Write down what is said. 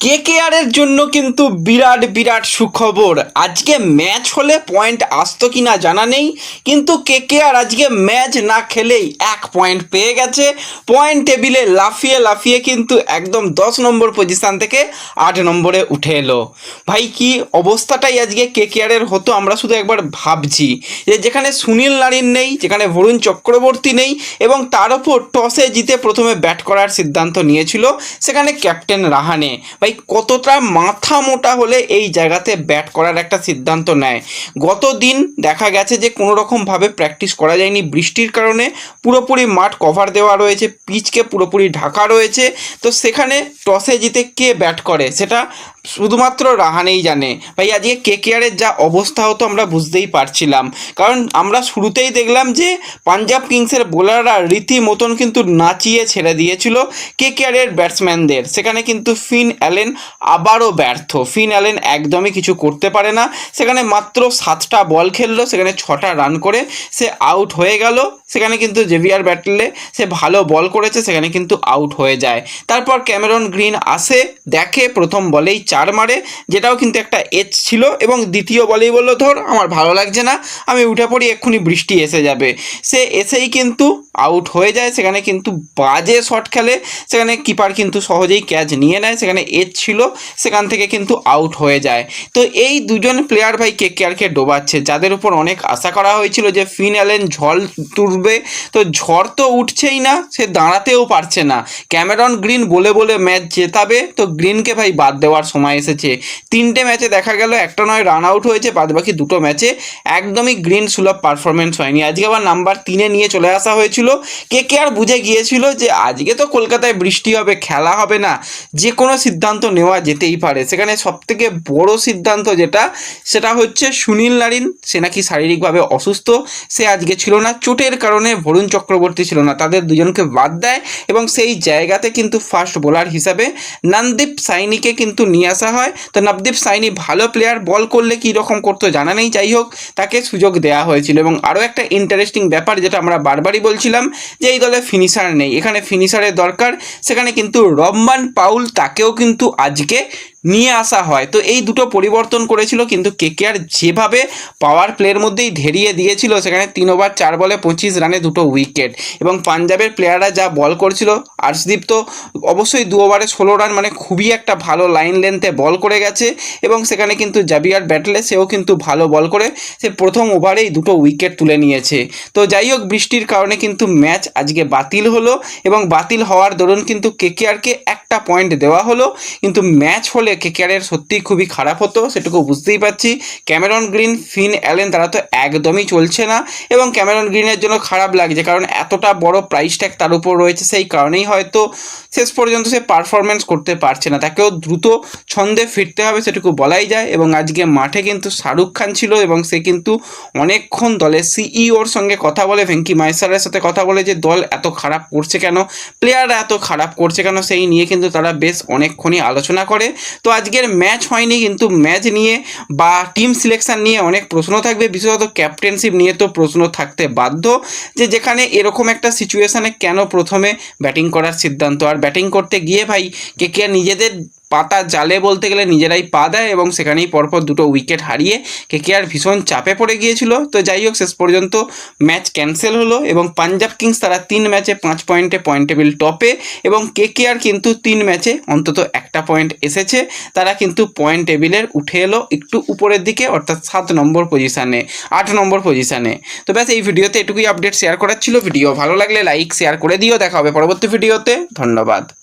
KKR এর জন্য কিন্তু বিরাট বিরাট সুখবর। আজকে ম্যাচ হলে পয়েন্ট আসতো কিনা জানা নেই, কিন্তু কেকেআর আজকে ম্যাচ না খেলেই 1 পয়েন্ট পেয়ে গেছে। পয়েন্ট টেবিলে লাফিয়ে লাফিয়ে কিন্তু একদম 10 নম্বর পজিশান থেকে 8 নম্বরে উঠে এলো। ভাই কি অবস্থাটাই আজকে কেকেআর এর হতো আমরা শুধু একবার ভাবছি, যে যেখানে সুনীল নারিন নেই, যেখানে বরুণ চক্রবর্তী নেই, এবং তার ওপর টসে জিতে প্রথমে ব্যাট করার সিদ্ধান্ত নিয়েছিল সেখানে ক্যাপ্টেন রাহানে। ভাই কতটা মাথা মোটা হলে এই জায়গাতে ব্যাট করার একটা সিদ্ধান্ত নেয়। গত দিন দেখা গেছে যে কোনো রকমভাবে প্র্যাকটিস করা যায়নি বৃষ্টির কারণে, পুরোপুরি মাঠ কভার দেওয়া রয়েছে, পিচকে পুরোপুরি ঢাকা রয়েছে। তো সেখানে টসে জিতে কে ব্যাট করে সেটা শুধুমাত্র রাহানেই জানে। ভাই আজকে কেকেআরের যা অবস্থা হতো আমরা বুঝতেই পারছিলাম, কারণ আমরা শুরুতেই দেখলাম যে পাঞ্জাব কিংসের বোলাররা রীতিমতন কিন্তু নাচিয়ে ছেড়ে দিয়েছিল কেকেআরের ব্যাটসম্যানদের। সেখানে কিন্তু ফিন অ্যালেন আবারও ব্যর্থ। ফিন অ্যালেন একদমই কিছু করতে পারে না। সেখানে মাত্র 7টা বল খেললো, সেখানে 6টা রান করে সে আউট হয়ে গেল। সেখানে কিন্তু জেভিয়ার ব্যাটলে সে ভালো বল করেছে, সেখানে কিন্তু আউট হয়ে যায়। তারপর ক্যামেরন গ্রিন আসে, দেখে প্রথম বলেই 4 মারে, যেটাও কিন্তু একটা এজ ছিল, এবং দ্বিতীয় বলেই বললো ধর আমার ভালো লাগছে না, আমি উঠে পড়ি, এক্ষুনি বৃষ্টি এসে যাবে। সে এসেই কিন্তু আউট হয়ে যায়। সেখানে কিন্তু বাজে শট খেলে, সেখানে কিপার কিন্তু সহজেই ক্যাচ নিয়ে নেয়, সেখানে এজ ছিল, সেখান থেকে কিন্তু আউট হয়ে যায়। তো এই দুজন প্লেয়ার ভাই কেকেআরকে ডোবাচ্ছে, যাদের উপর অনেক আশা করা হয়েছিল যে ফিন অ্যালেন ঝড় তুলবে। তো ঝড় তো উঠছেই না, সে দাঁড়াতেও পারছে না। ক্যামেরন গ্রিন বলে বলে ম্যাচ জেতাবে, তো গ্রিনকে ভাই বাদ দেওয়ার সময় এসেছে। 3টে ম্যাচে দেখা গেল একটা নয় রান আউট হয়েছে, বাদবাকি 2টো ম্যাচে একদমই গ্রিন সুলভ পারফরমেন্স হয়নি। আজকে আবার নাম্বার 3-এ নিয়ে চলে আসা হয়েছিল। কেকেআর বুঝে গিয়েছিল যে আজকে তো কলকাতায় বৃষ্টি হবে, খেলা হবে না, যে কোনো সিদ্ধান্ত নেওয়া যেতেই পারে। সেখানে সবথেকে বড় সিদ্ধান্ত যেটা, সেটা হচ্ছে সুনীল নারিন, সে নাকি শারীরিকভাবে অসুস্থ, সে আজকে ছিল না। চোটের কারণে বরুণ চক্রবর্তী ছিল না, তাদের দুজনকে বাদ দেয়, এবং সেই জায়গাতে কিন্তু ফাস্ট বোলার হিসাবে নবদীপ সাইনিকে কিন্তু নিয়ে আসা হয়। তো নবদীপ সাইনি ভালো প্লেয়ার, বল করলে কী রকম করতো জানা নেই, যাই হোক তাকে সুযোগ দেওয়া হয়েছিল। এবং আরও একটা ইন্টারেস্টিং ব্যাপার যেটা আমরা বারবারই বলছিলাম, যে এই দলে ফিনিশার নেই, এখানে ফিনিশারের দরকার। সেখানে কিন্তু রহমান পাউল, তাকেও কিন্তু আজকে নিয়ে আসা হয়। তো এই দুটো পরিবর্তন করেছিল, কিন্তু কেকেআর যেভাবে পাওয়ার প্লের মধ্যেই ধেরিয়ে দিয়েছিল, সেখানে 3 ওভার 4 বলে 25 রানে 2টো উইকেট। এবং পাঞ্জাবের প্লেয়াররা যা বল করছিল, আর্শদীপ তো অবশ্যই 2 ওভারে 16 রান, মানে খুবই একটা ভালো লাইন লেন্থে বল করে গেছে। এবং সেখানে কিন্তু জাভিয়ার ব্যাটলে, সেও কিন্তু ভালো বল করে সে প্রথম ওভারেই 2টো উইকেট তুলে নিয়েছে। তো যাই হোক, বৃষ্টির কারণে কিন্তু ম্যাচ আজকে বাতিল হলো, এবং বাতিল হওয়ার দরুন কিন্তু কেকেআরকে 1টা পয়েন্ট দেওয়া হলো। কিন্তু ম্যাচ হলে কেকেআরের সত্যিই খুবই খারাপ হতো, সেটুকু বুঝতেই পারছি। ক্যামেরন গ্রিন, ফিন অ্যালেন, তারা তো একদমই চলছে না, এবং ক্যামেরন গ্রিনের জন্য খারাপ লাগছে, কারণ এতটা বড় প্রাইস ট্যাগ তার উপর রয়েছে, সেই কারণেই হয়তো শেষ পর্যন্ত সে পারফরমেন্স করতে পারছে না। তাকেও দ্রুত ছন্দে ফিরতে হবে, সেটুকু বলাই যায়। এবং আজকে মাঠে কিন্তু শাহরুখ খান ছিল, এবং সে কিন্তু অনেকক্ষণ দলের সিইওর সঙ্গে কথা বলে, ভেঙ্কি মাইসারের সাথে কথা বলে, যে দল এত খারাপ করছে কেন, প্লেয়াররা এত খারাপ করছে কেন, সেই নিয়ে কিন্তু তারা বেশ অনেকক্ষণই আলোচনা করে। তো আজকের ম্যাচ হয়নি, কিন্তু ম্যাচ নিয়ে বা টিম সিলেকশন নিয়ে অনেক প্রশ্ন থাকবে, বিশেষত ক্যাপ্টেনশিপ নিয়ে তো প্রশ্ন থাকতে বাধ্য, যে যেখানে এরকম একটা সিচুয়েশানে কেন প্রথমে ব্যাটিং করার সিদ্ধান্ত। আর ব্যাটিং করতে গিয়ে ভাই কেকেআর নিজেদের পাতা জালে বলতে গেলে নিজেরাই পা দেয়, এবং সেখানেই পরপর 2টো উইকেট হারিয়ে কেকেআর ভীষণ চাপে পড়ে গিয়েছিল। তো যাই হোক, শেষ পর্যন্ত ম্যাচ ক্যান্সেল হলো, এবং পাঞ্জাব কিংস তারা 3 ম্যাচে 5 পয়েন্টে পয়েন্ট টেবিল টপে, এবং কেকেআর কিন্তু 3 ম্যাচে অন্তত 1টা পয়েন্ট এসেছে। তারা কিন্তু পয়েন্ট টেবিলের উঠে এলো একটু উপরের দিকে, অর্থাৎ 7 নম্বর পজিশানে, 8 নম্বর পজিশানে। তো ব্যাস এই ভিডিওতে এটুকুই আপডেট শেয়ার করার ছিল। ভিডিও ভালো লাগলে লাইক শেয়ার করে দিও। দেখা হবে পরবর্তী ভিডিওতে। ধন্যবাদ।